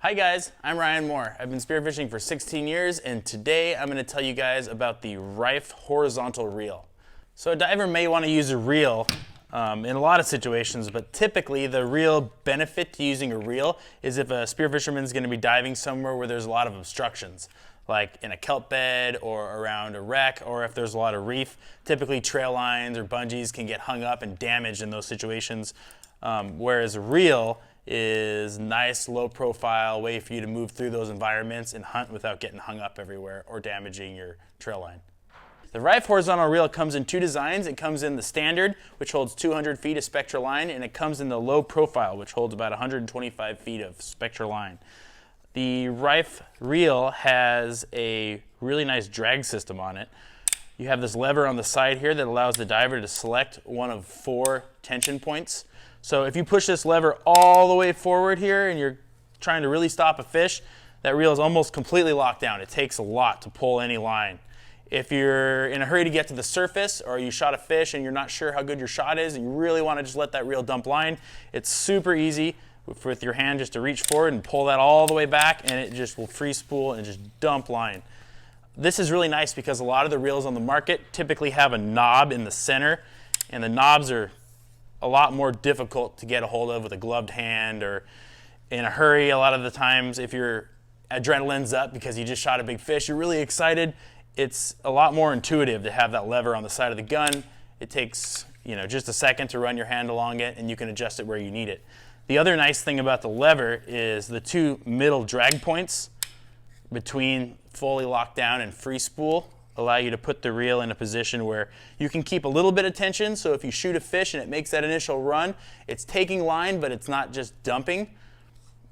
Hi guys, I'm Ryan Moore. I've been spearfishing for 16 years and today I'm going to tell you guys about the RIFFE Horizontal Reel. So a diver may want to use a reel in a lot of situations, but typically the real benefit to using a reel is if a spearfisherman is going to be diving somewhere where there's a lot of obstructions, like in a kelp bed or around a wreck, or if there's a lot of reef. Typically trail lines or bungees can get hung up and damaged in those situations, whereas a reel is nice, low profile way for you to move through those environments and hunt without getting hung up everywhere or damaging your trail line. The RIFFE Horizontal Reel comes in two designs. It comes in the standard, which holds 200 feet of spectral line, and it comes in the low profile, which holds about 125 feet of spectral line. The RIFFE Reel has a really nice drag system on it. You have this lever on the side here that allows the diver to select one of 4 tension points. So if you push this lever all the way forward here and you're trying to really stop a fish, that reel is almost completely locked down. It takes a lot to pull any line. If you're in a hurry to get to the surface or you shot a fish and you're not sure how good your shot is and you really want to just let that reel dump line, it's super easy with your hand just to reach forward and pull that all the way back and it just will free spool and just dump line. This is really nice because a lot of the reels on the market typically have a knob in the center, and the knobs are a lot more difficult to get a hold of with a gloved hand or in a hurry. A lot of the times if your adrenaline's up because you just shot a big fish, you're really excited, it's a lot more intuitive to have that lever on the side of the gun. It takes just a second to run your hand along it and you can adjust it where you need it. The other nice thing about the lever is the 2 middle drag points between fully locked down and free spool allow you to put the reel in a position where you can keep a little bit of tension. So if you shoot a fish and it makes that initial run, it's taking line, but it's not just dumping.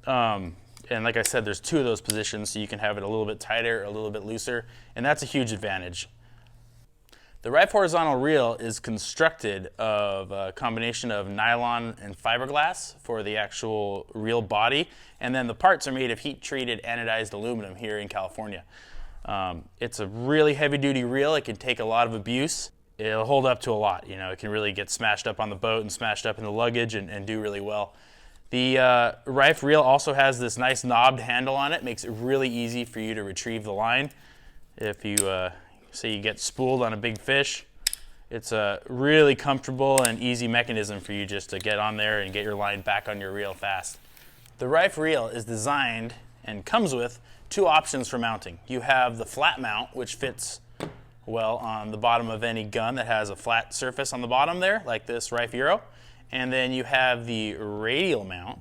And like I said, there's 2 of those positions, so you can have it a little bit tighter or a little bit looser, and that's a huge advantage. The RIFFE Horizontal Reel is constructed of a combination of nylon and fiberglass for the actual reel body, and then the parts are made of heat-treated anodized aluminum here in California. It's a really heavy-duty reel. It can take a lot of abuse. It'll hold up to a lot. It can really get smashed up on the boat and smashed up in the luggage and do really well. The RIFFE reel also has this nice knobbed handle on it. Makes it really easy for you to retrieve the line. If you say you get spooled on a big fish, it's a really comfortable and easy mechanism for you just to get on there and get your line back on your reel fast. The RIFFE reel is designed and comes with 2 options for mounting. You have the flat mount, which fits well on the bottom of any gun that has a flat surface on the bottom there, like this RIFFE Euro. And then you have the radial mount,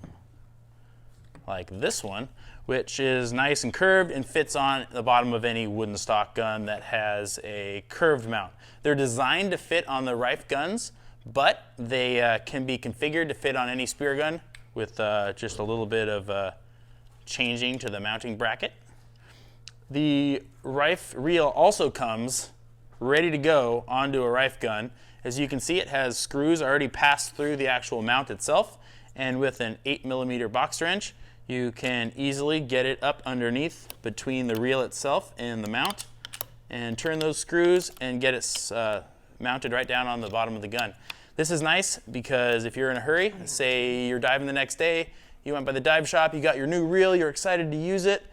like this one, which is nice and curved and fits on the bottom of any wooden stock gun that has a curved mount. They're designed to fit on the RIFFE guns, but they can be configured to fit on any spear gun with just a little bit of changing to the mounting bracket. The RIFFE reel also comes ready to go onto a RIFFE gun. As you can see, it has screws already passed through the actual mount itself, and with an 8mm box wrench you can easily get it up underneath between the reel itself and the mount and turn those screws and get it mounted right down on the bottom of the gun. This is nice because if you're in a hurry, say you're diving the next day, you went by the dive shop, you got your new reel, you're excited to use it,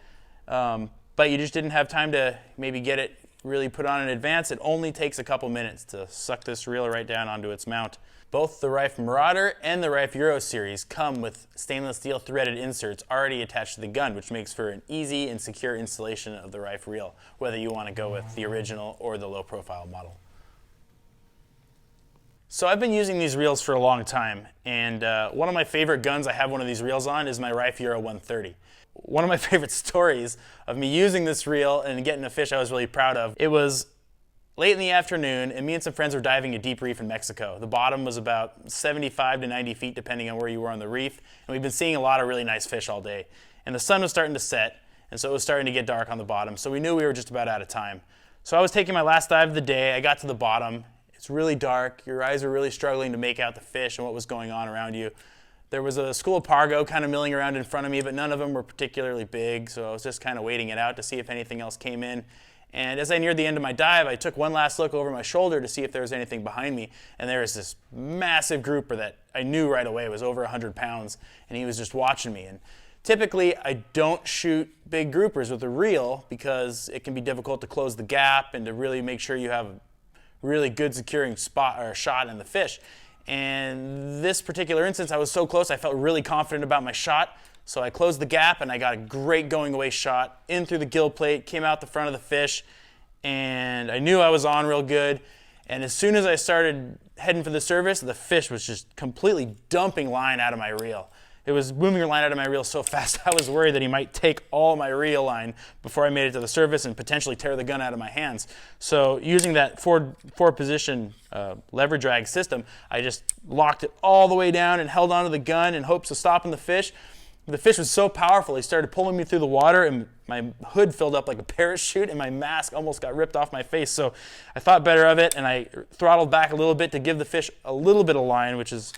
but you just didn't have time to maybe get it really put on in advance. It only takes a couple minutes to suck this reel right down onto its mount. Both the RIFFE Marauder and the RIFFE Euro series come with stainless steel threaded inserts already attached to the gun, which makes for an easy and secure installation of the RIFFE reel, whether you want to go with the original or the low profile model. So I've been using these reels for a long time, and one of my favorite guns I have one of these reels on is my RIFFE Euro 130. One of my favorite stories of me using this reel and getting a fish I was really proud of, it was late in the afternoon and me and some friends were diving a deep reef in Mexico. The bottom was about 75 to 90 feet depending on where you were on the reef, and we've been seeing a lot of really nice fish all day. And the sun was starting to set, and so it was starting to get dark on the bottom, so we knew we were just about out of time. So I was taking my last dive of the day. I got to the bottom. It's really dark. Your eyes are really struggling to make out the fish and what was going on around you. There was a school of pargo kind of milling around in front of me, but none of them were particularly big, so I was just kind of waiting it out to see if anything else came in. And as I neared the end of my dive, I took one last look over my shoulder to see if there was anything behind me, and there was this massive grouper that I knew right away was over 100 pounds, and he was just watching me. And Typically, I don't shoot big groupers with a reel because it can be difficult to close the gap and to really make sure you have a really good securing spot or shot in the fish. And this particular instance, I was so close, I felt really confident about my shot. So I closed the gap and I got a great going away shot in through the gill plate, came out the front of the fish, and I knew I was on real good. And as soon as I started heading for the surface, the fish was just completely dumping line out of my reel. It was moving your line out of my reel so fast, I was worried that he might take all my reel line before I made it to the surface and potentially tear the gun out of my hands. So using that four position lever drag system, I just locked it all the way down and held onto the gun in hopes of stopping the fish. The fish was so powerful, he started pulling me through the water, and my hood filled up like a parachute, and my mask almost got ripped off my face. So I thought better of it, and I throttled back a little bit to give the fish a little bit of line, which is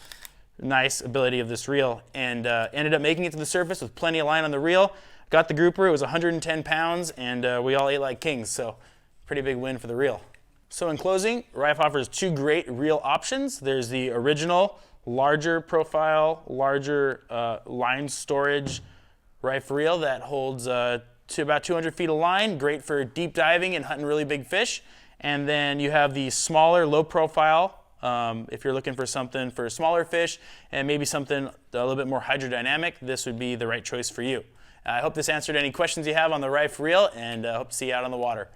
nice ability of this reel, and ended up making it to the surface with plenty of line on the reel. Got the grouper, it was 110 pounds, and we all ate like kings, so pretty big win for the reel. So in closing, RIFFE offers two great reel options. There's the original, larger profile, larger line storage RIFFE reel that holds to about 200 feet of line, great for deep diving and hunting really big fish. And then you have the smaller, low profile, if you're looking for something for smaller fish and maybe something a little bit more hydrodynamic, this would be the right choice for you. I hope this answered any questions you have on the RIFFE reel, and I hope to see you out on the water.